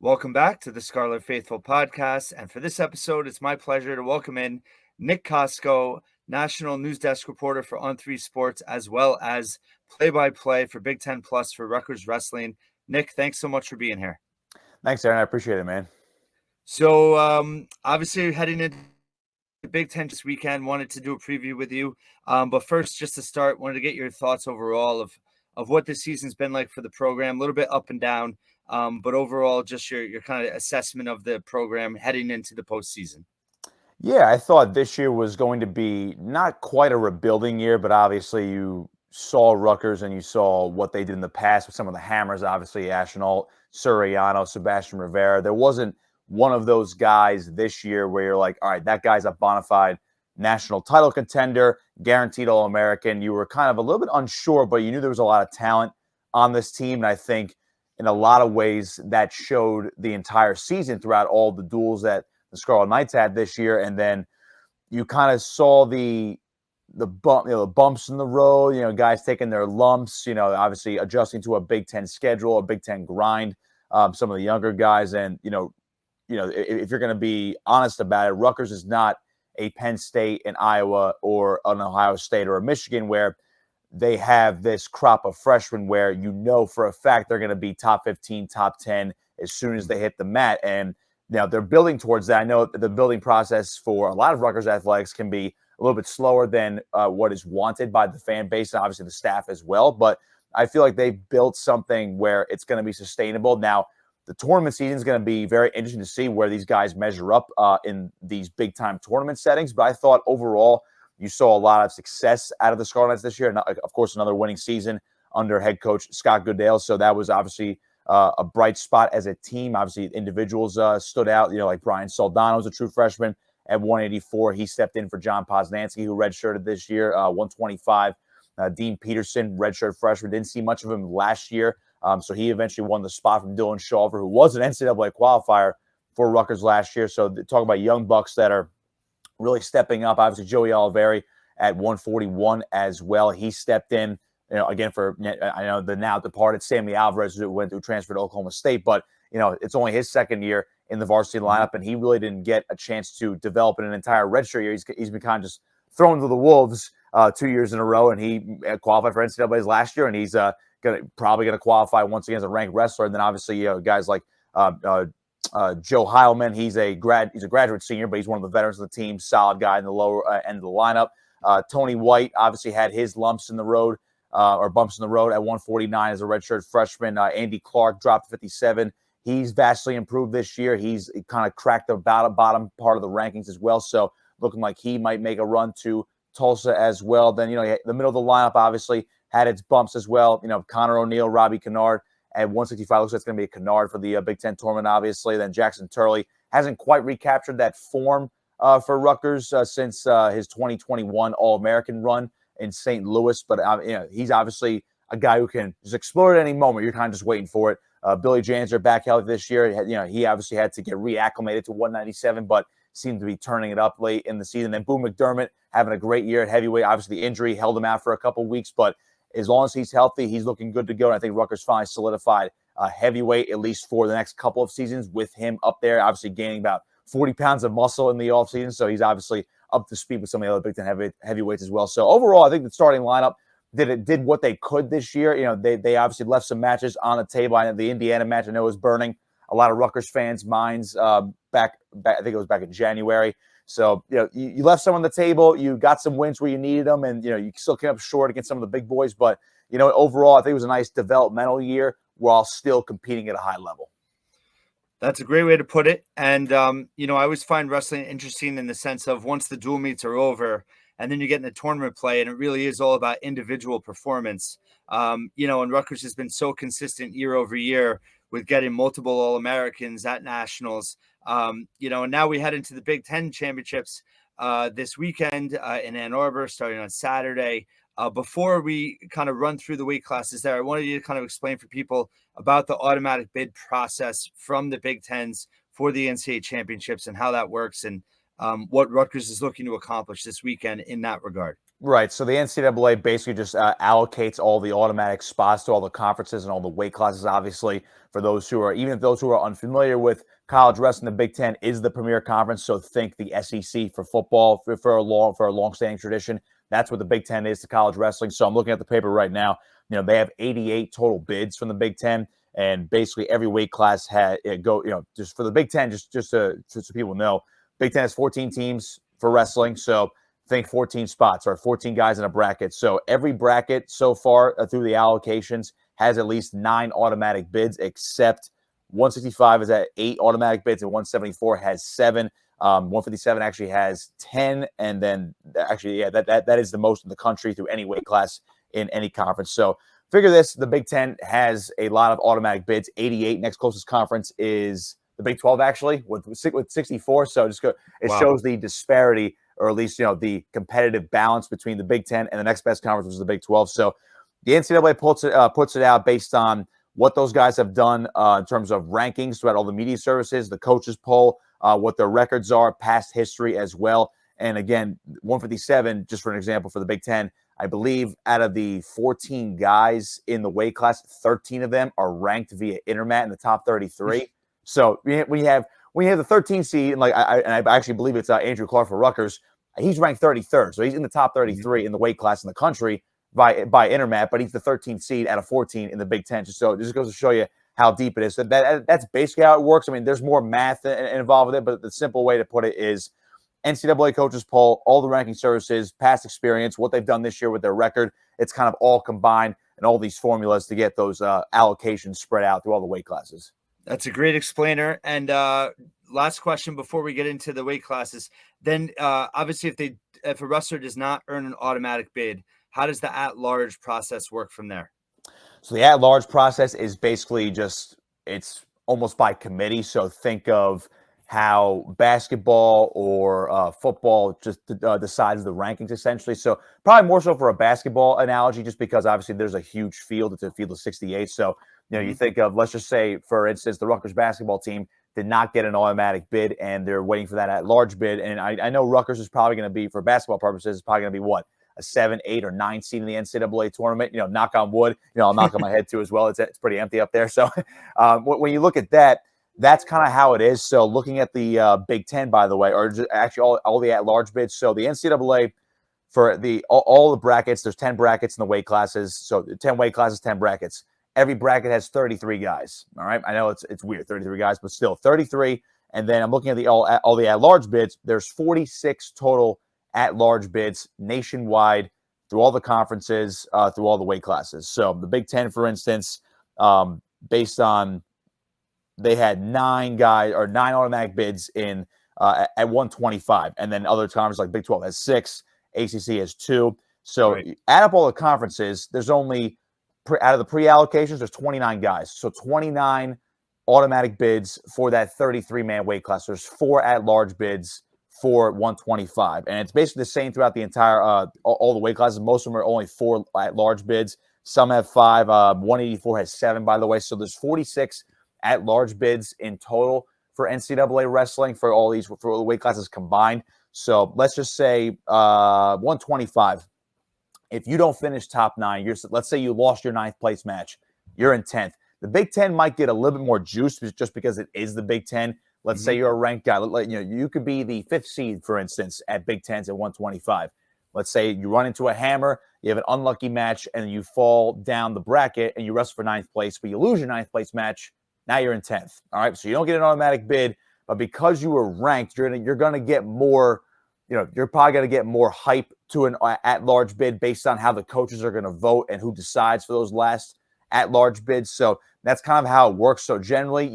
Welcome back to the Scarlet Faithful podcast. And for this episode, it's my pleasure to welcome in Nick Kosko, national news desk reporter for On3 Sports, as well as play-by-play for Big Ten Plus for Rutgers Wrestling. Nick, thanks so much for being here. Thanks, Aaron. I appreciate it, man. So obviously heading into the Big Ten this weekend, wanted to do a preview with you. But first, just to start, wanted to get your thoughts overall of what this season's been like for the program, a little bit up and down. But overall, just your kind of assessment of the program heading into the postseason. Yeah, I thought this year was going to be not quite a rebuilding year, but obviously you saw Rutgers and you saw what they did in the past with some of the hammers, obviously Ashenalt, Suriano, Sebastian Rivera. There wasn't one of those guys this year where you're like, all right, that guy's a bona fide national title contender, guaranteed All-American. You were kind of a little bit unsure, but you knew there was a lot of talent on this team. And I think in a lot of ways that showed the entire season throughout all the duels that the Scarlet Knights had this year, and then you kind of saw the bumps in the road. Guys taking their lumps. Obviously adjusting to a Big Ten schedule, a Big Ten grind. Some of the younger guys, and if you're going to be honest about it, Rutgers is not a Penn State, an Iowa, or an Ohio State or a Michigan where they have this crop of freshmen where for a fact they're going to be top 15, top 10 as soon as they hit the mat. And now they're building towards that. I know the building process for a lot of Rutgers athletics can be a little bit slower than what is wanted by the fan base and obviously the staff as well. But I feel like they've built something where it's going to be sustainable. Now, the tournament season is going to be very interesting to see where these guys measure up in these big-time tournament settings. But I thought overall you saw a lot of success out of the Scarlet Knights this year. And, of course, another winning season under head coach Scott Goodale. So that was obviously a bright spot as a team. Obviously, individuals stood out. Like Brian Soldano was a true freshman at 184. He stepped in for John Poznansky, who redshirted this year, 125. Dean Peterson, redshirt freshman, didn't see much of him last year. So he eventually won the spot from Dylan Shawver, who was an NCAA qualifier for Rutgers last year. So talk about young bucks that are really stepping up. Obviously, Joey Oliveri at 141 as well. He stepped in, again for, I know the now departed Sammy Alvarez, who went through transfer to Oklahoma State, but it's only his second year in the varsity lineup, and he really didn't get a chance to develop in an entire redshirt year. He's been kind of just thrown to the wolves 2 years in a row, and he qualified for NCAA's last year, and he's probably going to qualify once again as a ranked wrestler. And then obviously, guys like Joe Heilman, he's a graduate senior, but he's one of the veterans of the team, solid guy in the lower end of the lineup. Tony White obviously had his lumps in the road or bumps in the road at 149 as a redshirt freshman. Andy Clark dropped 57. He's vastly improved this year. He's kind of cracked the bottom part of the rankings as well. So looking like he might make a run to Tulsa as well. Then, the middle of the lineup obviously had its bumps as well. Connor O'Neill, Robbie Kennard at 165. Looks like it's going to be a Kennard for the Big Ten tournament, obviously. Then Jackson Turley hasn't quite recaptured that form for Rutgers since his 2021 All-American run in St. Louis. But he's obviously a guy who can just explode at any moment. You're kind of just waiting for it. Billy Janser back healthy this year. He obviously had to get reacclimated to 197, but seemed to be turning it up late in the season. Then Boone McDermott having a great year at heavyweight. Obviously, the injury held him out for a couple weeks, but as long as he's healthy, he's looking good to go. And I think Rutgers finally solidified heavyweight, at least for the next couple of seasons, with him up there, obviously gaining about 40 pounds of muscle in the offseason. So he's obviously up to speed with some of the other Big Ten heavyweights as well. So overall, I think the starting lineup did what they could this year. They obviously left some matches on the table. I know the Indiana match, I know, was burning a lot of Rutgers fans' minds back. I think it was back in January. So, you left some on the table. You got some wins where you needed them, and, you still came up short against some of the big boys. But, overall, I think it was a nice developmental year while still competing at a high level. That's a great way to put it. And, I always find wrestling interesting in the sense of once the dual meets are over and then you get in the tournament play, and it really is all about individual performance. And Rutgers has been so consistent year over year with getting multiple All-Americans at nationals. And now we head into the Big Ten championships this weekend in Ann Arbor, starting on Saturday. Before we kind of run through the weight classes there, I wanted you to kind of explain for people about the automatic bid process from the Big Tens for the NCAA championships and how that works, and what Rutgers is looking to accomplish this weekend in that regard. Right. So the NCAA basically just allocates all the automatic spots to all the conferences and all the weight classes. Obviously, for those who are, even if those who are unfamiliar with college wrestling, the Big Ten is the premier conference. So think the SEC for football for a long-standing tradition. That's what the Big Ten is to college wrestling. So I'm looking at the paper right now. They have 88 total bids from the Big Ten, and basically every weight class had just for the Big Ten. Just so people know, Big Ten has 14 teams for wrestling. So think 14 spots or 14 guys in a bracket. So every bracket so far through the allocations has at least 9 automatic bids, except 165 is at 8 automatic bids and 174 has 7. 157 actually has 10, and then actually, that is the most in the country through any weight class in any conference. So figure this: the Big Ten has a lot of automatic bids. 88. Next closest conference is the Big 12, actually, with 64. So it shows the disparity, or at least, the competitive balance between the Big Ten and the next best conference, which is the Big 12. So the NCAA puts it out based on what those guys have done in terms of rankings throughout all the media services, the coaches poll, what their records are, past history as well. And again, 157, just for an example, for the Big Ten, I believe out of the 14 guys in the weight class, 13 of them are ranked via Intermat in the top 33. So we have the 13 seed, and I actually believe it's Andrew Clark for Rutgers. He's ranked 33rd, so he's in the top 33 in the weight class in the country by Intermat, but he's the 13th seed out of 14 in the Big Ten. So it just goes to show you how deep it is. So that's basically how it works. I mean, there's more math involved with it, but the simple way to put it is NCAA coaches poll, all the ranking services, past experience, what they've done this year with their record. It's kind of all combined and all these formulas to get those allocations spread out through all the weight classes. That's a great explainer. And last question before we get into the weight classes. Then obviously if a wrestler does not earn an automatic bid, how does the at-large process work from there? So the at-large process is basically it's almost by committee. So think of how basketball or football just decides the rankings, essentially. So probably more so for a basketball analogy, just because obviously there's a huge field. It's a field of 68. So, you think of, let's just say, for instance, the Rutgers basketball team did not get an automatic bid, and they're waiting for that at-large bid. And I know Rutgers is probably going to be, for basketball purposes, it's probably going to be what? A 7, 8, or 9 seed in the NCAA tournament. Knock on wood. I'll knock on my head too as well. It's pretty empty up there. So when you look at that, that's kind of how it is. So looking at the Big Ten, by the way, or actually all the at-large bids. So the NCAA for all the brackets, there's 10 brackets in the weight classes. So 10 weight classes, 10 brackets. Every bracket has 33 guys. All right, I know it's weird, 33 guys, but still 33. And then I'm looking at all the at-large bids. There's 46 total at-large bids nationwide through all the conferences, through all the weight classes. So the Big Ten, for instance, based on, they had 9 automatic bids in at 125, and then other conferences like Big 12 has 6, ACC has 2. So add up all the conferences, there's only out of the pre-allocations, there's 29 guys. So 29 automatic bids for that 33-man weight class. There's 4 at-large bids for 125, and it's basically the same throughout the entire all the weight classes. Most of them are only 4 at-large bids. Some have 5. 184 has 7, by the way. So there's 46 at-large bids in total for NCAA wrestling for all the weight classes combined. So let's just say 125. If you don't finish top 9, let's say you lost your 9th place match, you're in 10th. The Big Ten might get a little bit more juice just because it is the Big Ten. Let's say you're a ranked guy. You could be the 5th seed, for instance, at Big Tens at 125. Let's say you run into a hammer, you have an unlucky match, and you fall down the bracket, and you wrestle for 9th place, but you lose your 9th place match. Now you're in 10th. All right, so you don't get an automatic bid, but because you were ranked, you're going to get more. You're probably going to get more hype to an at-large bid based on how the coaches are going to vote and who decides for those last at-large bids. So that's kind of how it works. So generally,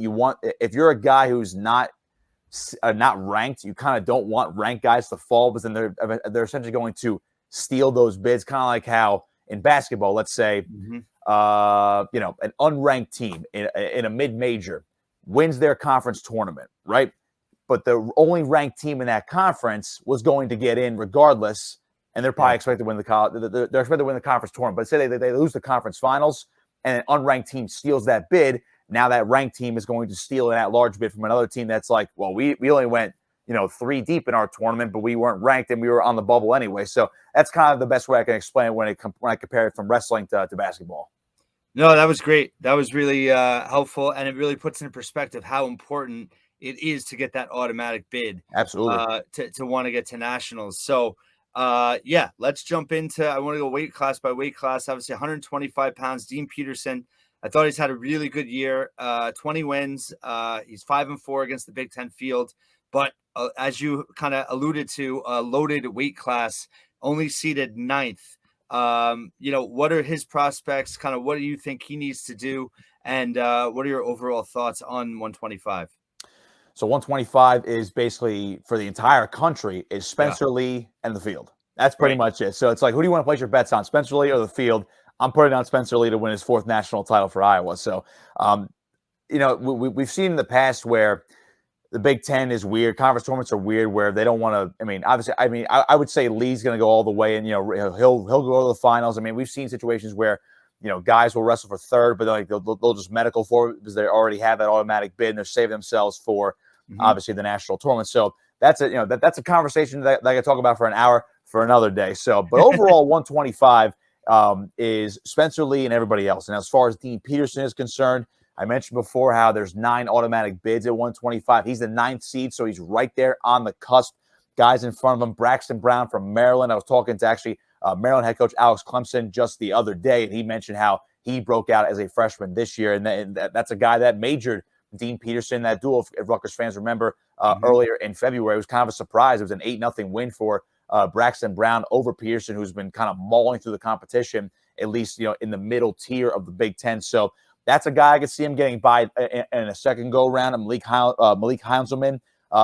if you're a guy who's not ranked, you kind of don't want ranked guys to fall, because then they're essentially going to steal those bids. Kind of like how in basketball, let's say, an unranked team in a mid-major wins their conference tournament, right? But the only ranked team in that conference was going to get in regardless, and they're probably expected to win they're expected to win the conference tournament. But say they lose the conference finals, and an unranked team steals that bid. Now that ranked team is going to steal an at-large bid from another team that's like, well, we only went three deep in our tournament, but we weren't ranked and we were on the bubble anyway. So that's kind of the best way I can explain it when I compare it from wrestling to basketball. No, that was great. That was really helpful, and it really puts in perspective how important it is to get that automatic bid Absolutely. To want to get to nationals. So, yeah, let's jump into. I want to go weight class by weight class. Obviously, 125 pounds. Dean Peterson. I thought he's had a really good year. 20 wins. He's 5-4 against the Big Ten field, but as you kind of alluded to, loaded weight class, only seated ninth. What are his prospects? Kind of what do you think he needs to do? And what are your overall thoughts on 125? So 125 is basically for the entire country is Spencer Lee and the field. That's pretty much it. So it's like, who do you want to place your bets on, Spencer Lee or the field? I'm putting on Spencer Lee to win his 4th national title for Iowa. So, we've seen in the past where the Big Ten is weird. Conference tournaments are weird where they don't want to. I would say Lee's going to go all the way, and he'll go to the finals. I mean, we've seen situations where guys will wrestle for third, but they'll just medical for it because they already have that automatic bid and they're saving themselves for obviously the national tournament. So that's a conversation that I can talk about for an hour for another day. So, but overall, 125 is Spencer Lee and everybody else. And as far as Dean Peterson is concerned, I mentioned before how there's 9 automatic bids at 125. He's the 9th seed, so he's right there on the cusp. Guys in front of him, Braxton Brown from Maryland. I was talking to actually Maryland head coach Alex Clemson just the other day, and he mentioned how he broke out as a freshman this year, and that's a guy that majored Dean Peterson. That duel, if Rutgers fans remember, earlier in February, it was kind of a surprise. It was an 8-0 win for Braxton Brown over Peterson, who's been kind of mauling through the competition, at least in the middle tier of the Big Ten. So that's a guy I could see him getting by in a second go-round. Malik Heinzelman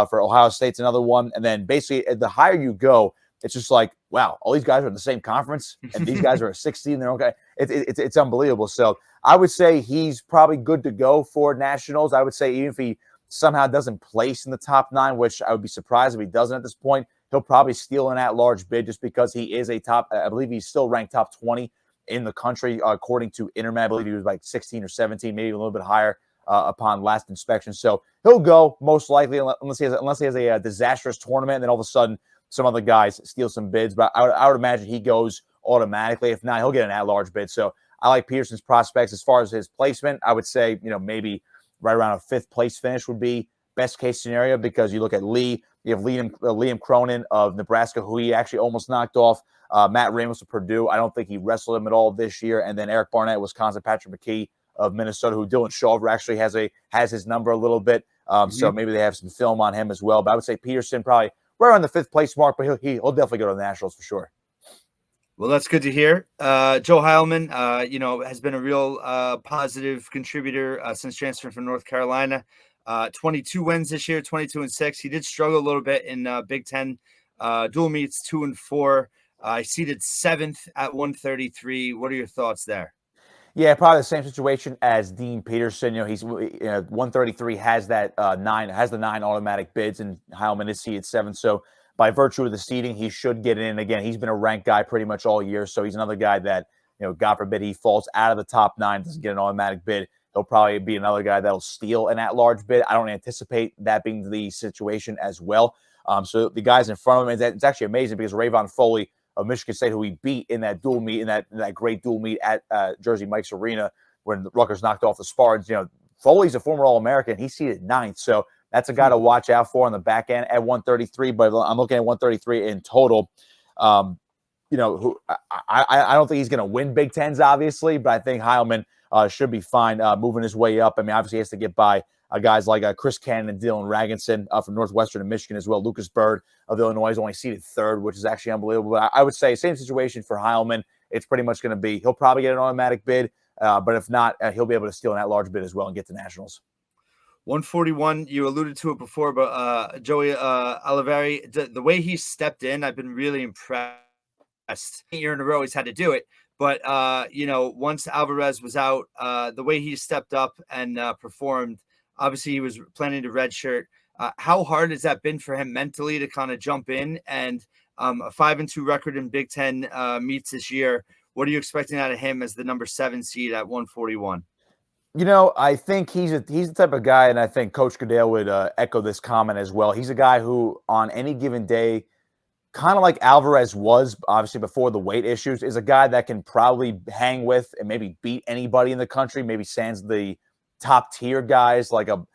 for Ohio State's another one. And then basically, the higher you go, it's just like, wow, all these guys are in the same conference, and these guys are a 16. They're okay. It's unbelievable. So I would say he's probably good to go for nationals. I would say even if he somehow doesn't place in the top 9, which I would be surprised if he doesn't at this point, he'll probably steal an at-large bid just because he is a top. I believe he's still ranked top 20 in the country, according to Internet. I believe he was like 16 or 17, maybe a little bit higher upon last inspection. So he'll go most likely unless he has a disastrous tournament, and then all of a sudden some other guys steal some bids. But I would imagine he goes automatically. If not, he'll get an at-large bid. So I like Peterson's prospects. As far as his placement, I would say maybe right around a 5th place finish would be best case scenario, because you look at Lee, you have Liam Cronin of Nebraska, who he actually almost knocked off. Matt Ramos of Purdue, I don't think he wrestled him at all this year. And then Eric Barnett, Wisconsin, Patrick McKee of Minnesota, who Dylan Shawver actually has his number a little bit. So maybe they have some film on him as well. But I would say Peterson probably right around the 5th place mark, but he'll definitely go to the Nationals for sure. Well, that's good to hear. Joe Heilman, has been a real positive contributor since transferring from North Carolina. 22 wins this year, 22-6. He did struggle a little bit in Big Ten dual meets, 2-4. I seeded 7th at 133. What are your thoughts there? Yeah, probably the same situation as Dean Peterson. He's 133 has that 9 has the 9 automatic bids, and Heilman is seeded 7th. So by virtue of the seeding, he should get in. Again, he's been a ranked guy pretty much all year, so he's another guy that God forbid he falls out of the top 9, doesn't get an automatic bid. He'll probably be another guy that'll steal an at-large bid. I don't anticipate that being the situation as well. So the guys in front of him, it's actually amazing because Rayvon Foley of Michigan State, who he beat in that dual meet, in that great dual meet at Jersey Mike's Arena when the Rutgers knocked off the Spartans. Foley's a former All-American. He's seated 9th. So that's a guy to watch out for on the back end at 133. But I'm looking at 133 in total. I don't think he's going to win Big Tens, obviously, but I think Heilman should be fine moving his way up. I mean, obviously he has to get by guys like Chris Cannon and Dylan Ragenson from Northwestern and Michigan as well. Lucas Bird of Illinois is only seeded 3rd, which is actually unbelievable. But I would say same situation for Heilman. It's pretty much going to be he'll probably get an automatic bid, but if not, he'll be able to steal an at-large bid as well and get to nationals. 141, you alluded to it before, but Joey Oliveri, the way he stepped in, I've been really impressed. 8 years in a row, he's had to do it. But, once Alvarez was out, the way he stepped up and performed, obviously he was planning to redshirt. How hard has that been for him mentally to kind of jump in? And a 5-2 record in Big Ten meets this year. What are you expecting out of him as the number 7 seed at 141? I think he's the type of guy, and I think Coach Goodell would echo this comment as well. He's a guy who, on any given day, kind of like Alvarez was, obviously before the weight issues, is a guy that can probably hang with and maybe beat anybody in the country. Maybe sans the top tier guys like a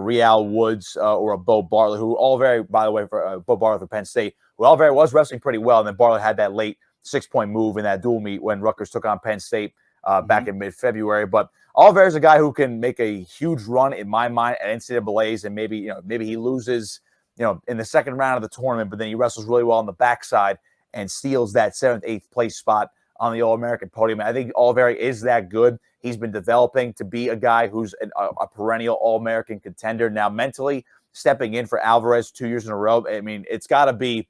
Real Woods or a Bo Bartlett, who all very, by the way, for Bo Bartlett for Penn State, who all very was wrestling pretty well, and then Bartlett had that late 6-point move in that dual meet when Rutgers took on Penn State back in mid-February. But Oliveira is a guy who can make a huge run in my mind at NCAA's, and maybe he loses in the second round of the tournament, but then he wrestles really well on the backside and steals that 7th, 8th place spot on the All-American podium. I think Oliveira is that good. He's been developing to be a guy who's a perennial All-American contender. Now, mentally stepping in for Alvarez 2 years in a row, I mean, it's got to be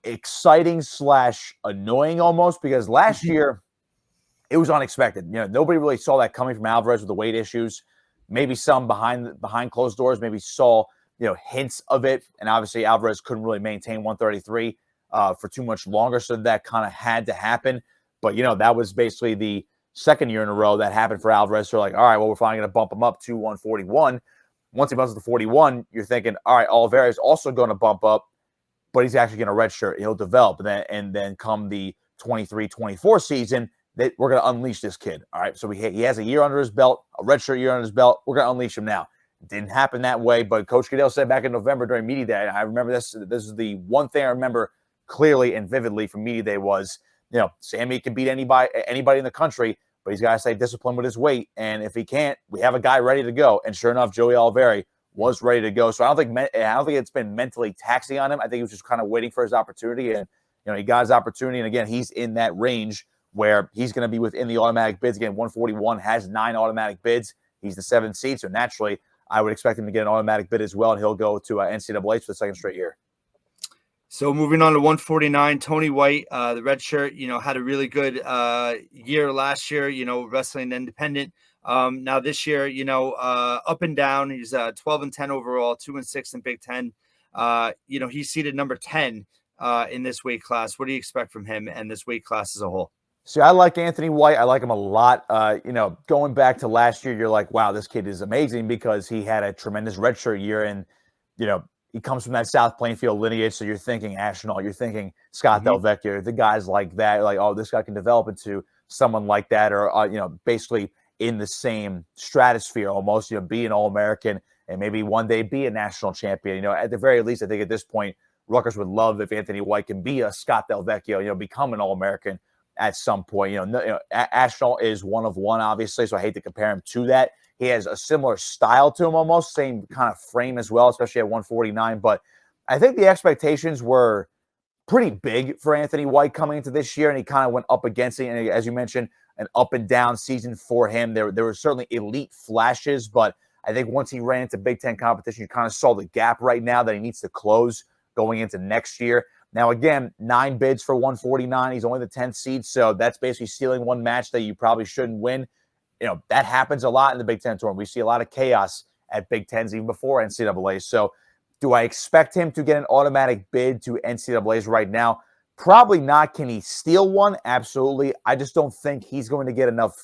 exciting / annoying almost, because last year it was unexpected. Nobody really saw that coming from Alvarez with the weight issues. Maybe some behind closed doors, maybe saw hints of it. And obviously Alvarez couldn't really maintain 133 for too much longer. So that kind of had to happen. But, that was basically the second year in a row that happened for Alvarez. So like, all right, well, we're finally going to bump him up to 141. Once he bumps to 41, you're thinking, all right, Oliveira is also going to bump up, but he's actually going to redshirt. He'll develop. And then come the 23-24 season, that we're going to unleash this kid. All right. So he has a year under his belt, a redshirt year under his belt. We're going to unleash him now. It didn't happen that way, but Coach Goodell said back in November during Media Day, I remember this is the one thing I remember clearly and vividly from Media Day was, Sammy can beat anybody in the country, but he's got to stay disciplined with his weight. And if he can't, we have a guy ready to go. And sure enough, Joey Oliveira was ready to go. So I don't think it's been mentally taxing on him. I think he was just kind of waiting for his opportunity, and he got his opportunity. And again, he's in that range where he's going to be within the automatic bids. Again, 141 has 9 automatic bids. He's the 7th seed, so naturally, I would expect him to get an automatic bid as well, and he'll go to NCAA for the second straight year. So moving on to 149, Tony White, the red shirt, had a really good year last year, wrestling independent. Now this year, up and down, he's 12-10 overall, 2-6 in Big Ten. He's seated number 10 in this weight class. What do you expect from him and this weight class as a whole? See, I like Anthony White. I like him a lot. Going back to last year, you're like, wow, this kid is amazing because he had a tremendous redshirt year, and he comes from that South Plainfield lineage. So you're thinking Ashnault, you're thinking Scott Del Vecchio, the guys like that. Like, oh, this guy can develop into someone like that, or basically in the same stratosphere almost. Be an All-American and maybe one day be a national champion. At the very least, I think at this point, Rutgers would love if Anthony White can be a Scott Del Vecchio. Become an All-American at some point. Ashnault is one of one, obviously, so I hate to compare him to that. He has a similar style to him almost, same kind of frame as well, especially at 149. But I think the expectations were pretty big for Anthony White coming into this year, and he kind of went up against it. And as you mentioned, an up and down season for him. There were certainly elite flashes, but I think once he ran into Big Ten competition, you kind of saw the gap right now that he needs to close going into next year. Now, again, 9 bids for 149. He's only the 10th seed, so that's basically stealing one match that you probably shouldn't win. That happens a lot in the Big Ten tournament. We see a lot of chaos at Big Tens even before NCAA. So do I expect him to get an automatic bid to NCAAs right now? Probably not. Can he steal one? Absolutely. I just don't think he's going to get enough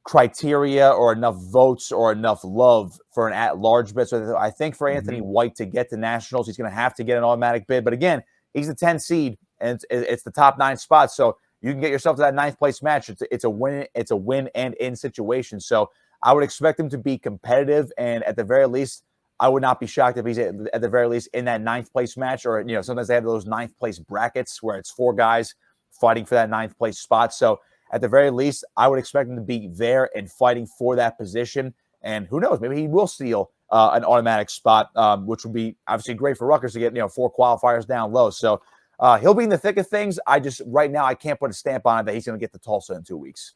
criteria or enough votes or enough love for an at-large bid. So I think for Anthony White to get to nationals, he's going to have to get an automatic bid. But again, he's the 10th seed, and it's the top 9 spots. So you can get yourself to that 9th place match. It's a win and in situation. So I would expect him to be competitive, and at the very least, I would not be shocked if he's at the very least in that 9th place match, or sometimes they have those 9th place brackets where it's 4 guys fighting for that 9th place spot. So at the very least, I would expect him to be there and fighting for that position. And who knows, maybe he will steal an automatic spot, which would be obviously great for Rutgers to get 4 qualifiers down low. So he'll be in the thick of things. Right now, I can't put a stamp on it that he's going to get to Tulsa in 2 weeks.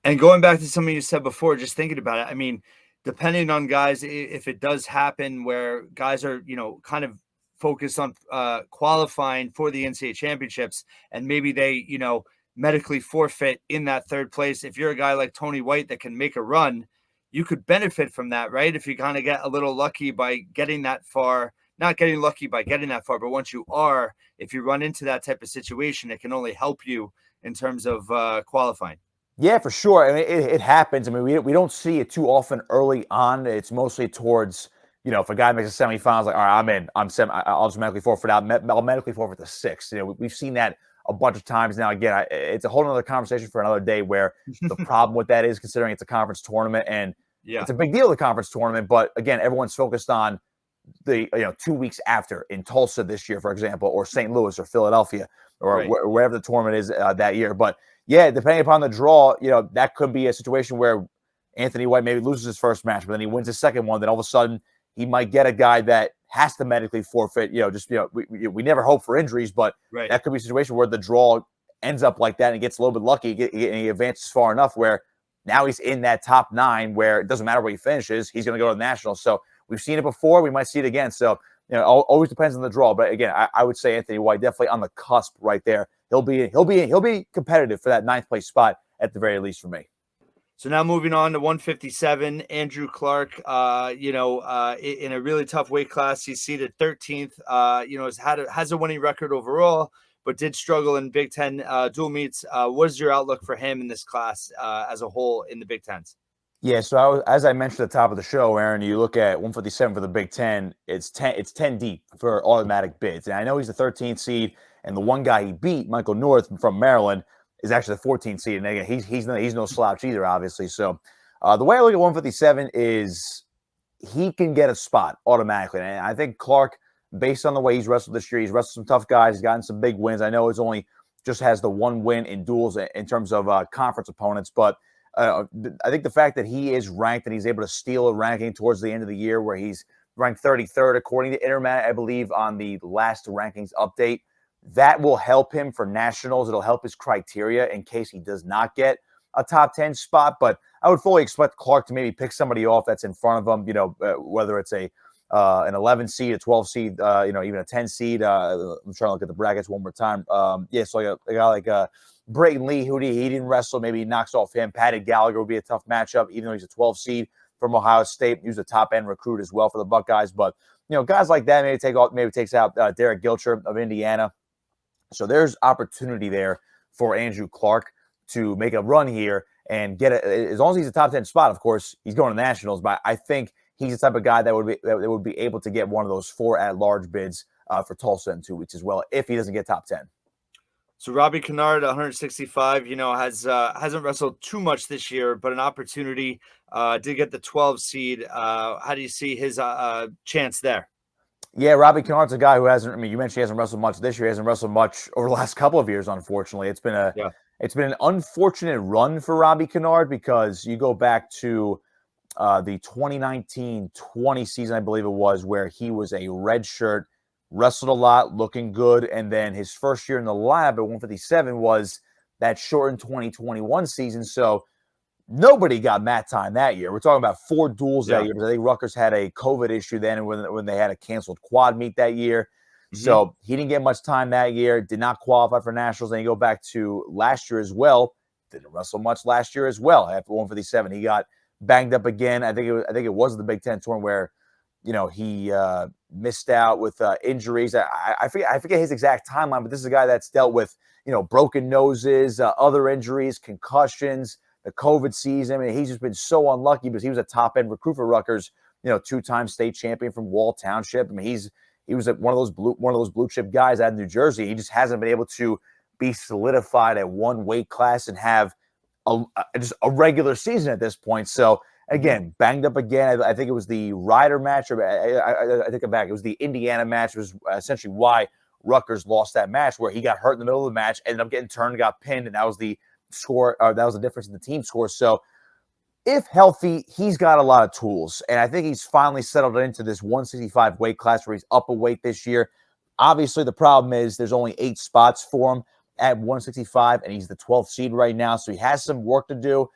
And going back to something you said before, just thinking about it, I mean, depending on guys, if it does happen where guys are, kind of focused on qualifying for the NCAA championships, and maybe they, medically forfeit in that 3rd place. If you're a guy like Tony White that can make a run, you could benefit from that, right? If you kind of get a little lucky by getting that far, not getting lucky by getting that far, but once you are, if you run into that type of situation, it can only help you in terms of qualifying. Yeah, for sure. I mean, it happens. I mean, we don't see it too often early on. It's mostly towards, if a guy makes a semifinals, like, all right, I'm in. I'll just medically forfeit out. I'll medically forfeit the six. We've seen that a bunch of times now. Again, it's a whole other conversation for another day where the problem with that is considering it's a conference tournament and Yeah. it's a big deal, the conference tournament. But again, everyone's focused on the 2 weeks after in Tulsa this year, for example, or St. Louis or Philadelphia or Right. wherever the tournament is that year. But yeah, depending upon the draw, that could be a situation where Anthony White maybe loses his first match, but then he wins his second one. Then all of a sudden, he might get a guy that has to medically forfeit. We never hope for injuries, but Right. that could be a situation where the draw ends up like that and he gets a little bit lucky and he advances far enough where now he's in that top 9 where it doesn't matter where he finishes, he's going to go to the Nationals. So we've seen it before. We might see it again. So, always depends on the draw. But again, I would say Anthony White definitely on the cusp right there. He'll be competitive for that 9th place spot at the very least for me. So now moving on to 157, Andrew Clark, in a really tough weight class, he's seated 13th, has a winning record overall, but did struggle in Big Ten dual meets. What is your outlook for him in this class as a whole in the Big Tens? Yeah, so as I mentioned at the top of the show, Aaron, you look at 157 for the Big Ten, it's 10 deep for automatic bids. And I know he's the 13th seed, and the one guy he beat, Michael North from Maryland, is actually the 14th seed. And again, he's no slouch either, obviously. So the way I look at 157 is he can get a spot automatically. And I think Clark, based on the way he's wrestled this year, he's wrestled some tough guys, he's gotten some big wins. I know it's only just has the one win in duels in terms of conference opponents, but I think the fact that he is ranked and he's able to steal a ranking towards the end of the year where he's ranked 33rd, according to Intermat, I believe, on the last rankings update, that will help him for nationals. It'll help his criteria in case he does not get a top 10 spot. But I would fully expect Clark to maybe pick somebody off that's in front of him, whether it's an 11 seed, a 12 seed, even a 10 seed. I'm trying to look at the brackets one more time. So a guy like Brayton Lee, who he didn't wrestle, maybe he knocks off him. Patty Gallagher would be a tough matchup, even though he's a 12 seed from Ohio State. He was a top end recruit as well for the Buckeyes. But guys like that maybe takes out Derek Gilcher of Indiana. So there's opportunity there for Andrew Clark to make a run here and get it. As long as he's a top 10 spot, of course, he's going to nationals. But I think he's the type of guy that would be able to get one of those 4 at-large bids for Tulsa in 2 weeks as well, if he doesn't get top 10. So Robbie Kennard, 165, hasn't wrestled too much this year, but an opportunity, did get the 12 seed. How do you see his chance there? Yeah, Robbie Kennard's a guy who hasn't. I mean, you mentioned he hasn't wrestled much this year. He hasn't wrestled much over the last couple of years. Unfortunately, it's been an unfortunate run for Robbie Kennard because you go back to the 2019-20 season, I believe it was, where he was a red shirt, wrestled a lot, looking good, and then his first year in the lineup at 157 was that shortened 2021 season. So nobody got mat time that year. We're talking about 4 duels that year because I think Rutgers had a COVID issue then when they had a canceled quad meet that year. Mm-hmm. So he didn't get much time that year, did not qualify for nationals. Then you go back to last year as well. Didn't wrestle much last year as well. After 157, he got banged up again. I think it was the Big Ten tournament where he missed out with injuries. I forget his exact timeline, but this is a guy that's dealt with broken noses, other injuries, concussions, the COVID season. I mean, he's just been so unlucky because he was a top-end recruit for Rutgers, 2-time state champion from Wall Township. I mean, he was one of those blue chip guys out of New Jersey. He just hasn't been able to be solidified at one weight class and have just a regular season at this point. So again, banged up again. I think it was the Ryder match, or I take it back. It was the Indiana match. It was essentially why Rutgers lost that match, where he got hurt in the middle of the match, ended up getting turned, got pinned, and that was the score. That was the difference in the team score. So if healthy, he's got a lot of tools, and I think he's finally settled into this 165 weight class where he's up a weight this year. Obviously, the problem is there's only 8 spots for him at 165, and he's the 12th seed right now, so he has some work to do.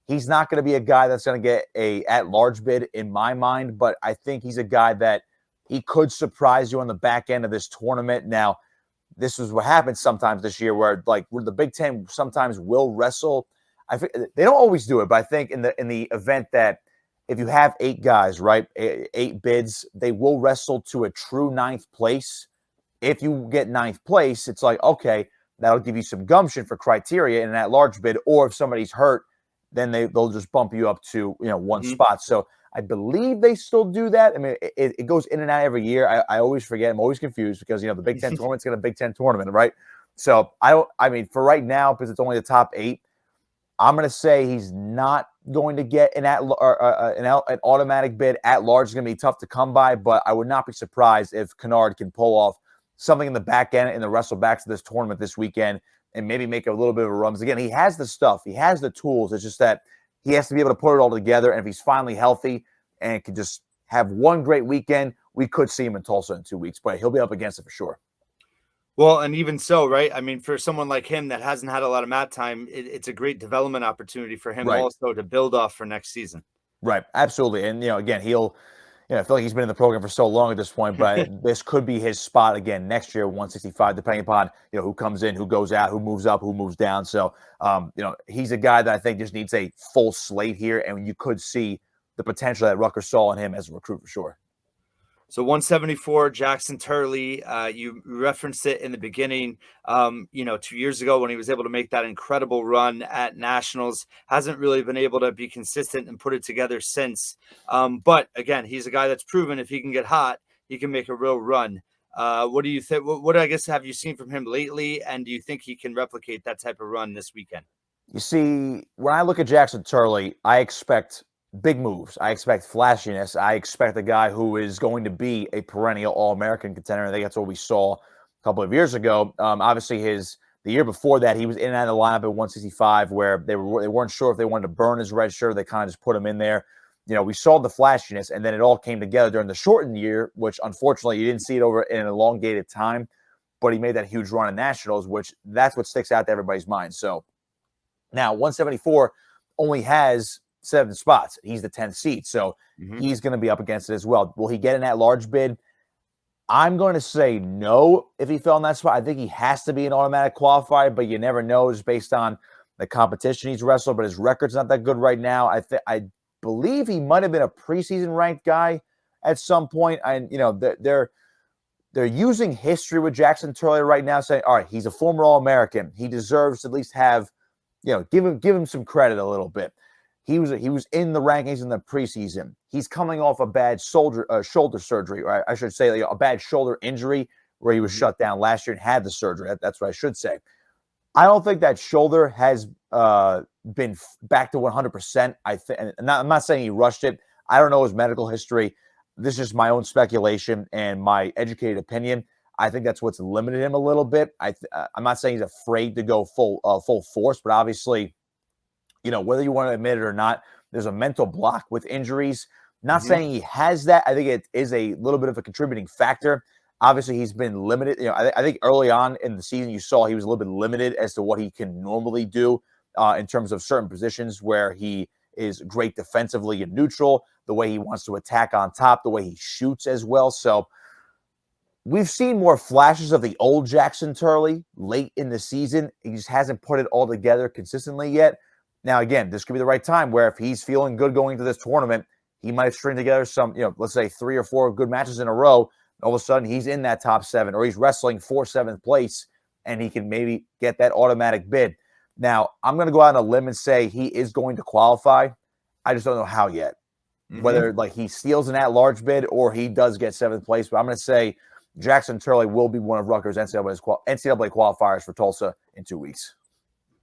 He's not going to be a guy that's going to get a at-large bid in my mind, but I think he's a guy that he could surprise you on the back end of this tournament. Now, this is what happens sometimes this year where the Big Ten sometimes will wrestle. They don't always do it, but I think in the event that if you have 8 guys, right, 8 bids, they will wrestle to a true 9th place. If you get 9th place, it's like, okay, that'll give you some gumption for criteria in that large bid. Or if somebody's hurt, then they'll just bump you up to one spot. So I believe they still do that. I mean, it goes in and out every year. I always forget. I'm always confused because the Big Ten tournament's got a Big Ten tournament, right? So I mean, for right now, because it's only the top 8, I'm going to say he's not going to get an automatic bid. At large is going to be tough to come by, but I would not be surprised if Kennard can pull off something in the back end in the wrestlebacks of this tournament this weekend and maybe make a little bit of a run. Because again, he has the stuff. He has the tools. It's just that he has to be able to put it all together. And if he's finally healthy and can just have one great weekend, we could see him in Tulsa in 2 weeks. But he'll be up against it for sure. Well, and even so, right? I mean, for someone like him that hasn't had a lot of mat time, it's a great development opportunity for him also to build off for next season. Right. Absolutely. And, again, he'll, I feel like he's been in the program for so long at this point, but this could be his spot again next year, 165, depending upon, who comes in, who goes out, who moves up, who moves down. So, he's a guy that I think just needs a full slate here, and you could see the potential that Rutgers saw in him as a recruit for sure. So 174, Jackson Turley, you referenced it in the beginning, 2 years ago when he was able to make that incredible run at Nationals, hasn't really been able to be consistent and put it together since. But again, he's a guy that's proven if he can get hot, he can make a real run. What do you think? What I guess have you seen from him lately? And do you think he can replicate that type of run this weekend? You see, when I look at Jackson Turley, I expect big moves. I expect flashiness. I expect a guy who is going to be a perennial All-American contender. I think that's what we saw a couple of years ago. Obviously, the year before that, he was in and out of the lineup at 165, where they weren't sure if they wanted to burn his red shirt. They kind of just put him in there. We saw the flashiness, and then it all came together during the shortened year, which unfortunately you didn't see it over in an elongated time. But he made that huge run in Nationals, which that's what sticks out to everybody's mind. So now 174 only has 7 spots. He's the 10th seed, so he's going to be up against it as well. Will he get in that large bid? I'm going to say no if he fell in that spot. I think he has to be an automatic qualifier, but you never know just based on the competition he's wrestled, but his record's not that good right now. I believe he might have been a preseason ranked guy at some point. And, they're using history with Jackson Turley right now, saying, all right, he's a former All-American. He deserves to at least have, give him some credit a little bit. He was in the rankings in the preseason. He's coming off a bad shoulder surgery, or I should say a bad shoulder injury where he was shut down last year and had the surgery. That's what I should say. I don't think that shoulder has been back to 100%. I'm not saying he rushed it. I don't know his medical history. This is just my own speculation and my educated opinion. I think that's what's limited him a little bit. I'm not saying he's afraid to go full force, but obviously, whether you want to admit it or not, there's a mental block with injuries. Not saying he has that. I think it is a little bit of a contributing factor. Obviously, he's been limited. I think early on in the season, you saw he was a little bit limited as to what he can normally do in terms of certain positions where he is great defensively and neutral, the way he wants to attack on top, the way he shoots as well. So we've seen more flashes of the old Jackson Turley late in the season. He just hasn't put it all together consistently yet. Now, again, this could be the right time where if he's feeling good going into this tournament, he might string together some, let's say 3 or 4 good matches in a row. All of a sudden, he's in that top 7, or he's wrestling for 7th place, and he can maybe get that automatic bid. Now, I'm going to go out on a limb and say he is going to qualify. I just don't know how yet. Whether he steals an at-large bid or he does get 7th place. But I'm going to say Jackson Turley will be one of Rutgers' NCAA qualifiers for Tulsa in 2 weeks.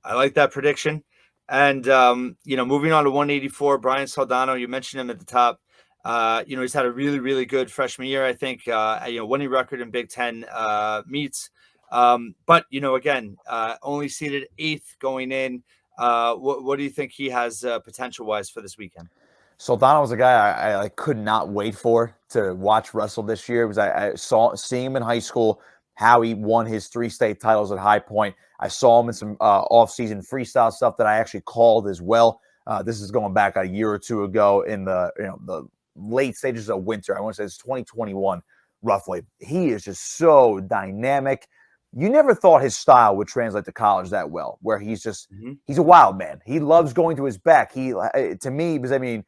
I like that prediction. And, moving on to 184, Brian Soldano, you mentioned him at the top. He's had a really, really good freshman year, I think, winning record in Big Ten meets. But, again, only seeded 8th going in. What do you think he has potential-wise for this weekend? Soldano was a guy I could not wait to watch wrestle this year because I saw him in high school, how he won his 3 state titles at High Point. I saw him in some off-season freestyle stuff that I actually called as well. This is going back a year or 2 ago in the late stages of winter. I want to say it's 2021, roughly. He is just so dynamic. You never thought his style would translate to college that well, where he's just he's a wild man. He loves going to his back. To me, because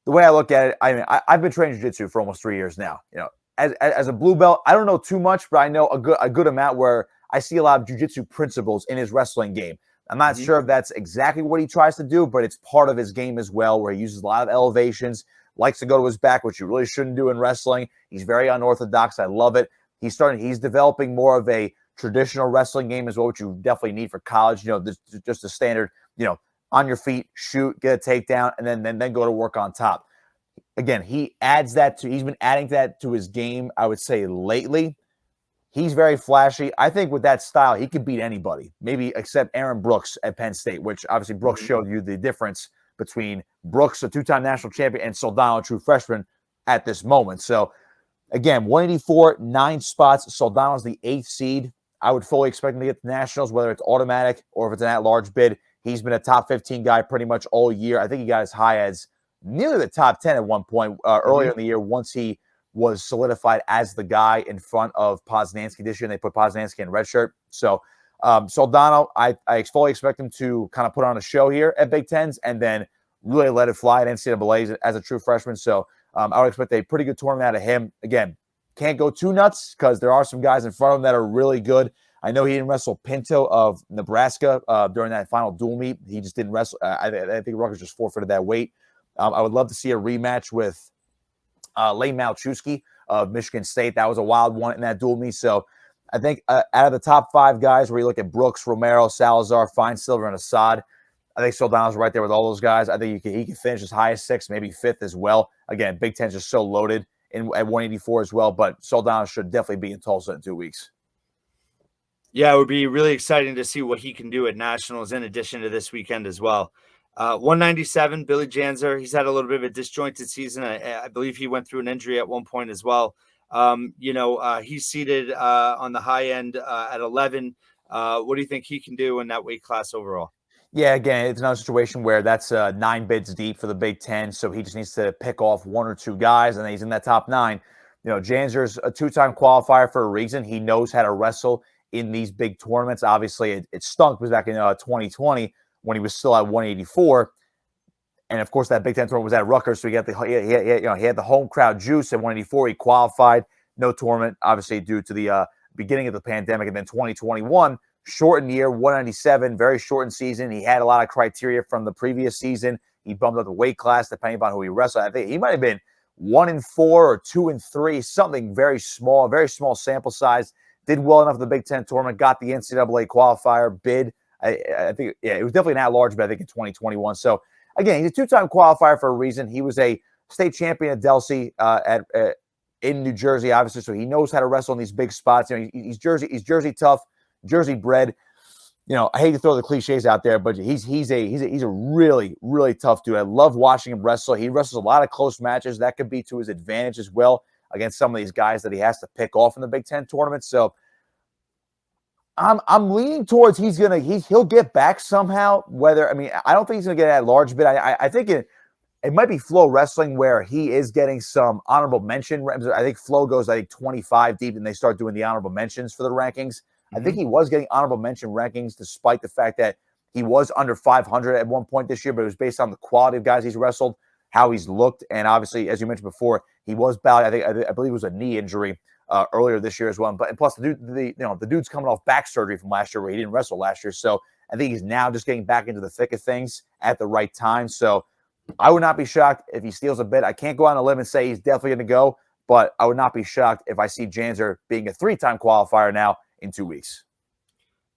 the way I look at it, I've been training jiu-jitsu for almost 3 years now. As a blue belt, I don't know too much, but I know a good amount where I see a lot of jiu-jitsu principles in his wrestling game. I'm not sure if that's exactly what he tries to do, but it's part of his game as well, where he uses a lot of elevations, likes to go to his back, which you really shouldn't do in wrestling. He's very unorthodox. I love it. He's developing more of a traditional wrestling game as well, which you definitely need for college. Just a standard, on your feet, shoot, get a takedown, and then go to work on top. Again, he's been adding that to his game, I would say, lately. He's very flashy. I think with that style, he could beat anybody, maybe except Aaron Brooks at Penn State, which obviously Brooks showed you the difference between Brooks, a two-time national champion, and Soldano, a true freshman, at this moment. So, again, 184, 9 spots. Soldano's the 8th seed. I would fully expect him to get the Nationals, whether it's automatic or if it's an at-large bid. He's been a top 15 guy pretty much all year. I think he got as high as nearly the top 10 at one point earlier in the year once he was solidified as the guy in front of Poznanski this year. And they put Poznanski in red shirt. So Soldano, I fully expect him to kind of put on a show here at Big Tens and then really let it fly at NCAA as a true freshman. So I would expect a pretty good tournament out of him. Again, can't go too nuts because there are some guys in front of him that are really good. I know he didn't wrestle Pinto of Nebraska during that final dual meet. He just didn't wrestle. I think Rutgers just forfeited that weight. I would love to see a rematch with Lane Malchewski of Michigan State. That was a wild one in that dual meet. So I think out of the top 5 guys, where you look at Brooks, Romero, Salazar, Feinsilver, and Assad, I think Soldano's right there with all those guys. I think he can finish as high as 6th, maybe 5th as well. Again, Big Ten's just so loaded at 184 as well, but Soldano should definitely be in Tulsa in 2 weeks. Yeah, it would be really exciting to see what he can do at Nationals in addition to this weekend as well. 197, Billy Janzer. He's had a little bit of a disjointed season. I believe he went through an injury at one point as well. He's seated on the high end at 11. What do you think he can do in that weight class overall? Yeah, again, it's another situation where that's 9 bids deep for the Big Ten, so he just needs to pick off 1 or 2 guys, and then he's in that top 9. Janzer's a 2-time qualifier for a reason. He knows how to wrestle in these big tournaments. Obviously, it stunk was back in 2020 when he was still at 184. And of course, that Big Ten tournament was at Rutgers, so he had the home crowd juice at 184. He qualified, no tournament, obviously due to the beginning of the pandemic. And then 2021, shortened year, 197, very shortened season. He had a lot of criteria from the previous season. He bumped up the weight class depending upon who he wrestled. I think he might have been 1-4 or 2-3, something very small sample size. Did well enough in the Big Ten tournament, got the NCAA qualifier bid. I think, it was definitely an at-large bid, I think, in 2021. So, again, he's a 2-time qualifier for a reason. He was a state champion at Delsey in New Jersey, obviously, so he knows how to wrestle in these big spots. He's Jersey tough, Jersey bred. I hate to throw the cliches out there, but he's a really, really tough dude. I love watching him wrestle. He wrestles a lot of close matches. That could be to his advantage as well against some of these guys that he has to pick off in the Big Ten tournament. So I'm leaning towards he'll get back somehow. I don't think he's gonna get at large bit. I think it might be Flow Wrestling where he is getting some honorable mention. I think Flow goes 25 deep and they start doing the honorable mentions for the rankings. I think he was getting honorable mention rankings despite the fact that he was under 500 at one point this year, but it was based on the quality of guys he's wrestled, how he's looked, and obviously, as you mentioned before, he was battling. I believe it was a knee injury earlier this year as well. And plus, the dude's coming off back surgery from last year where he didn't wrestle last year, so I think he's now just getting back into the thick of things at the right time. So I would not be shocked if he steals a bid. I can't go on a limb and say he's definitely going to go, but I would not be shocked if I see Janzer being a 3-time qualifier now in 2 weeks.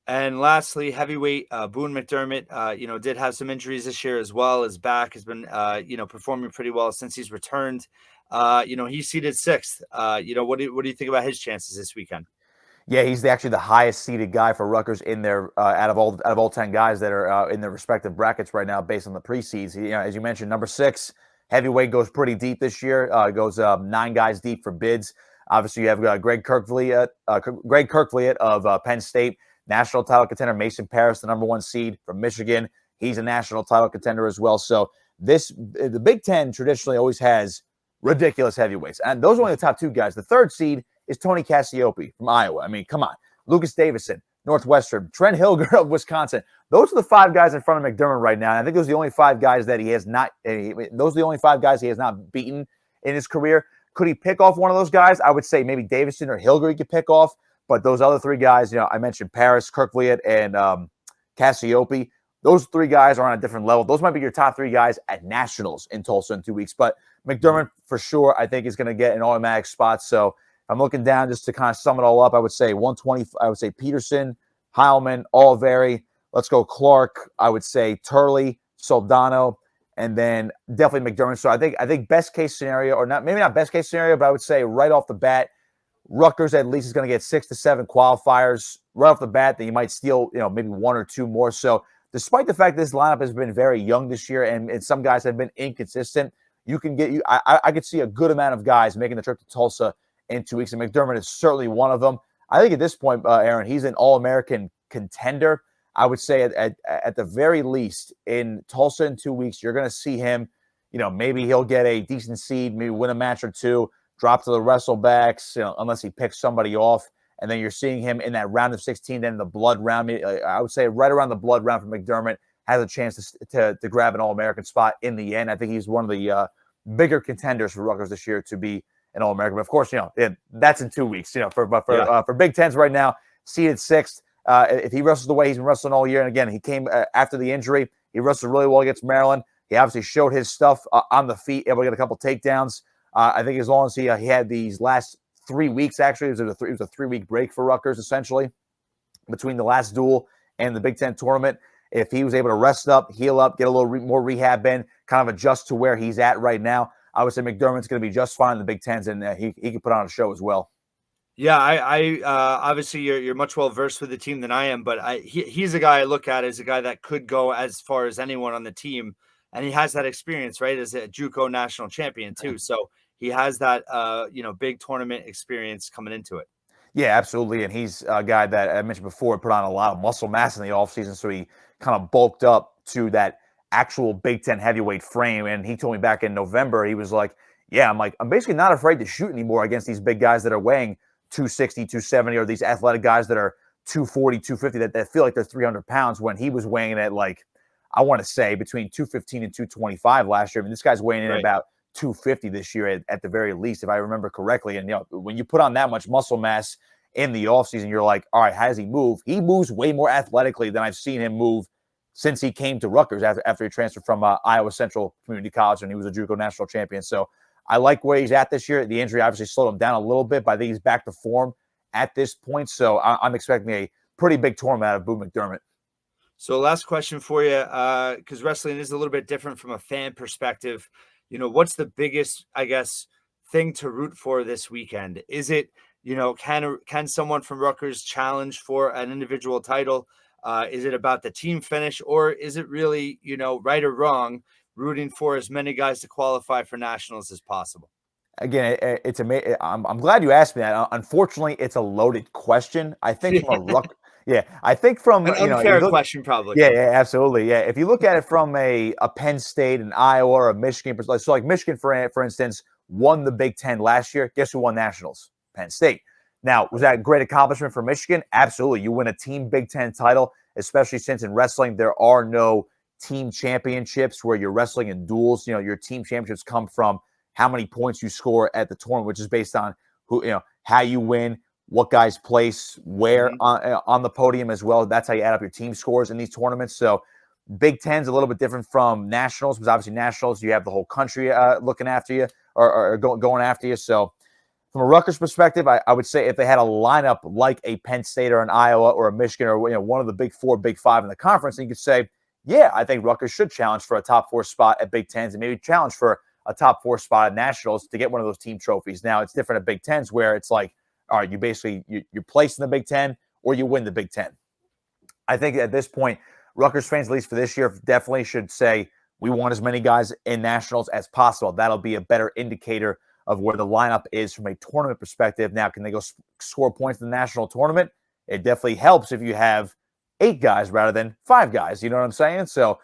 And lastly, heavyweight Boone McDermott, did have some injuries this year as well. His back has been, performing pretty well since he's returned. He's seeded 6th. What do you think about his chances this weekend? Yeah, he's actually the highest seeded guy for Rutgers in their out of all 10 guys that are in their respective brackets right now, based on the pre-seeds. As you mentioned, number 6 heavyweight goes pretty deep this year. Goes 9 guys deep for bids. Obviously, you have Greg Kirkvliet of Penn State, national title contender. Mason Parris, the number 1 seed from Michigan. He's a national title contender as well. So the Big Ten traditionally always has ridiculous heavyweights. And those are only the top 2 guys. The 3rd seed is Tony Cassiope from Iowa. I mean, come on. Lucas Davison, Northwestern. Trent Hilger of Wisconsin. Those are the 5 guys in front of McDermott right now. And I think those are the only 5 guys that he has not beaten in his career. Could he pick off one of those guys? I would say maybe Davison or Hilger he could pick off. But those other three guys, I mentioned Paris, Kirkliet, and Cassiope. Those three guys are on a different level. Those might be your top three guys at nationals in Tulsa in 2 weeks. But McDermott, for sure, I think is going to get an automatic spot. So I'm looking down just to kind of sum it all up. I would say 120. I would say Peterson, Heilman, Oliveri. Let's go Clark. I would say Turley, Soldano, and then definitely McDermott. So I think best case scenario, or not, maybe not best case scenario, but I would say right off the bat, Rutgers at least is going to get 6 to 7 qualifiers right off the bat. That you might steal, maybe 1 or 2 more. So despite the fact this lineup has been very young this year and some guys have been inconsistent, you can get I could see a good amount of guys making the trip to Tulsa in 2 weeks, and McDermott is certainly one of them. I think at this point, Aaron, he's an All-American contender. I would say at the very least in Tulsa in 2 weeks, you're going to see him, maybe he'll get a decent seed, maybe win a match or two, drop to the wrestlebacks, unless he picks somebody off. And then you're seeing him in that round of 16, then the blood round. I would say right around the blood round for McDermott has a chance to grab an All-American spot in the end. I think he's one of the bigger contenders for Rutgers this year to be an All-American. But of course, that's in 2 weeks. For Big Tens right now, seeded 6th. If he wrestles the way he's been wrestling all year, and again, he came after the injury, he wrestled really well against Maryland. He obviously showed his stuff on the feet, able to get a couple takedowns. I think as long as he had these last 3 weeks, actually, it was a 3-week break for Rutgers, essentially, between the last duel and the Big Ten tournament. If he was able to rest up, heal up, get a little more rehab in, kind of adjust to where he's at right now, I would say McDermott's going to be just fine in the Big Tens, and he can put on a show as well. Yeah, I obviously you're much well versed with the team than I am, but he's a guy I look at as a guy that could go as far as anyone on the team, and he has that experience, right, as a JUCO national champion too. So he has that big tournament experience coming into it. Yeah, absolutely. And he's a guy that I mentioned before put on a lot of muscle mass in the offseason, so he kind of bulked up to that actual Big Ten heavyweight frame. And he told me back in November, he was like, yeah, I'm basically not afraid to shoot anymore against these big guys that are weighing 260, 270, or these athletic guys that are 240, 250 that feel like they're 300 pounds when he was weighing in at, like, I want to say between 215 and 225 last year. I mean, this guy's weighing in at about 250 this year at the very least, if I remember correctly. And when you put on that much muscle mass in the offseason, you're like, all right, how does he move? He moves way more athletically than I've seen him move since he came to Rutgers after he transferred from Iowa Central Community College, and he was a JUCO national champion. So I like where he's at this year. The injury obviously slowed him down a little bit, but I think he's back to form at this point. So I'm expecting a pretty big tournament out of Boo McDermott. So last question for you, because wrestling is a little bit different from a fan perspective. What's the biggest, I guess, thing to root for this weekend? Is it, can someone from Rutgers challenge for an individual title? Is it about the team finish, or is it really, right or wrong, rooting for as many guys to qualify for nationals as possible? Again, it's amazing. I'm glad you asked me that. Unfortunately, it's a loaded question. I think from a Rutgers, I think from an unfair question, probably. Yeah, absolutely. Yeah, if you look at it from a Penn State, an Iowa, or a Michigan, so like Michigan, for instance, won the Big Ten last year. Guess who won nationals? Penn State. Now, was that a great accomplishment for Michigan? Absolutely. You win a team Big Ten title, especially since in wrestling there are no team championships where you're wrestling in duels. Your team championships come from how many points you score at the tournament, which is based on how you win, what guys place where on the podium as well. That's how you add up your team scores in these tournaments. So Big Ten's a little bit different from nationals, because obviously nationals, you have the whole country looking after you or going after you. So from a Rutgers perspective, I would say if they had a lineup like a Penn State or an Iowa or a Michigan or one of the big 4, big 5 in the conference, then you could say, yeah, I think Rutgers should challenge for a top 4 spot at Big Tens and maybe challenge for a top 4 spot at nationals to get one of those team trophies. Now, it's different at Big Tens where it's like, all right, you're placed in the Big Ten or you win the Big Ten. I think at this point, Rutgers fans, at least for this year, definitely should say we want as many guys in nationals as possible. That'll be a better indicator of where the lineup is from a tournament perspective. Now, can they go score points in the national tournament? It definitely helps if you have 8 guys rather than 5 guys. You know what I'm saying? So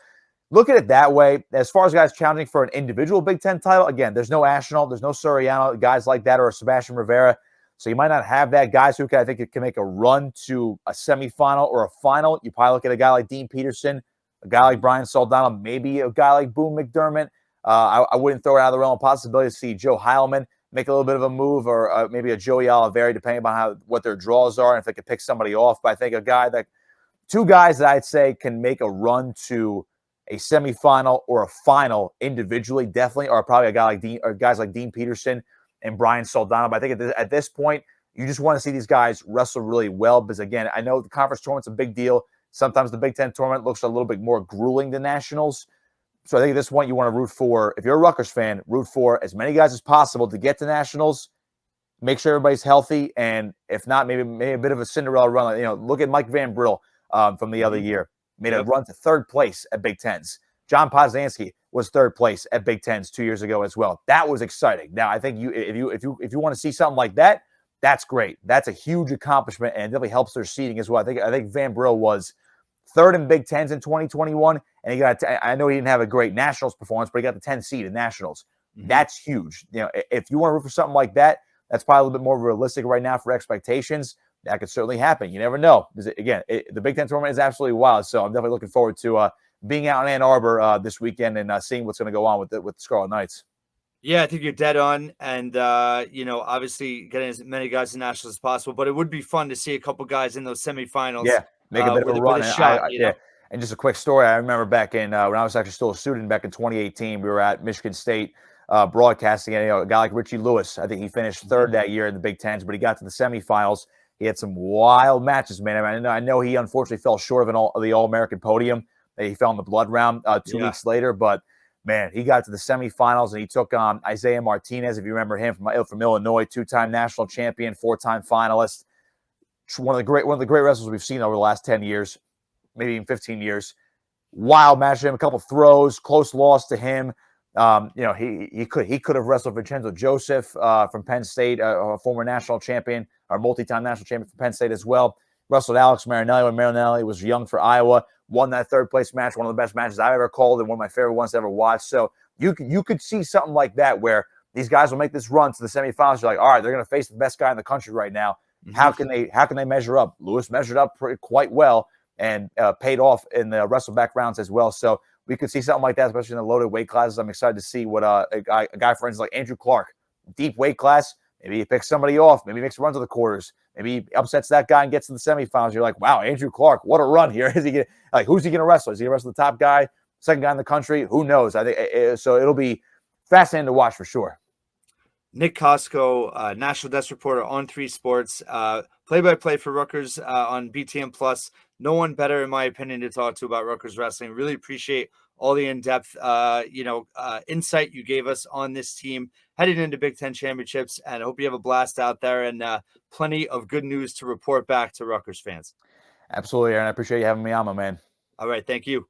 look at it that way. As far as guys challenging for an individual Big Ten title, again, there's no Ashenalt, there's no Suriano, guys like that, or a Sebastian Rivera. So you might not have that. Guys who I think can make a run to a semifinal or a final. You probably look at a guy like Dean Peterson, a guy like Brian Soldano, maybe a guy like Boone McDermott. I wouldn't throw it out of the realm of possibility to see Joe Heilman make a little bit of a move, or maybe a Joey Oliveira, depending on what their draws are, and if they could pick somebody off. But I think two guys that I'd say can make a run to a semifinal or a final individually definitely are probably a guy like guys like Dean Peterson and Brian Soldano. But I think at this point, you just want to see these guys wrestle really well, because again, I know the conference tournament's a big deal. Sometimes the Big Ten tournament looks a little bit more grueling than nationals. So I think at this point you want to root for, if you're a Rutgers fan, root for as many guys as possible to get to nationals. Make sure everybody's healthy, and if not, maybe a bit of a Cinderella run. Look at Mike Van Brill from the other year, made a run to third place at Big Tens. John Poznansky was third place at Big Tens 2 years ago as well. That was exciting. Now I think if you want to see something like that, that's great. That's a huge accomplishment, and it definitely helps their seeding as well. I think Van Brill was third in Big Tens in 2021, and he got. I know he didn't have a great nationals performance, but he got the 10 seed in nationals. That's huge. If you want to root for something like that, that's probably a little bit more realistic right now for expectations. That could certainly happen. You never know. Again, the Big Ten tournament is absolutely wild, so I'm definitely looking forward to being out in Ann Arbor this weekend and seeing what's going to go on with the Scarlet Knights. Yeah, I think you're dead on. And, obviously getting as many guys in nationals as possible, but it would be fun to see a couple guys in those semifinals. Yeah, make a bit of a run. With a shot, Yeah. And just a quick story. I remember back in when I was actually still a student back in 2018, we were at Michigan State broadcasting. And, a guy like Richie Lewis, I think he finished third that year in the Big Tens, but he got to the semifinals. He had some wild matches, man. I know he unfortunately fell short of the All-American podium. He fell in the blood round 2 weeks later, but man, he got to the semifinals and he took on Isaiah Martinez, if you remember him from Illinois, two-time national champion, four-time finalist. One of the great wrestlers we've seen over the last 10 years, maybe even 15 years. Wild match to him, a couple throws, close loss to him. He could have wrestled Vincenzo Joseph from Penn State, a former national champion, or multi-time national champion from Penn State as well. Wrestled Alex Marinelli when Marinelli was young for Iowa. Won that third place match, one of the best matches I've ever called and one of my favorite ones to ever watch. So you could see something like that where these guys will make this run to the semifinals. You're like, all right, they're going to face the best guy in the country right now. How can they measure up? Lewis measured up quite well and paid off in the wrestleback rounds as well. So we could see something like that, especially in the loaded weight classes. I'm excited to see what a guy, for instance, like Andrew Clark, deep weight class. Maybe he picks somebody off. Maybe he makes a run to the quarters. Maybe he upsets that guy and gets to the semifinals. You're like, wow, Andrew Clark, what a run here. Who's he going to wrestle? Is he going to wrestle the top guy, second guy in the country? Who knows? I think so. It'll be fascinating to watch for sure. Nick Kosko, National Desk Reporter on 3 Sports, play-by-play for Rutgers on BTN Plus. No one better, in my opinion, to talk to about Rutgers wrestling. Really appreciate all the in-depth, insight you gave us on this team heading into Big Ten championships. And I hope you have a blast out there and plenty of good news to report back to Rutgers fans. Absolutely, Aaron. I appreciate you having me on, my man. All right. Thank you.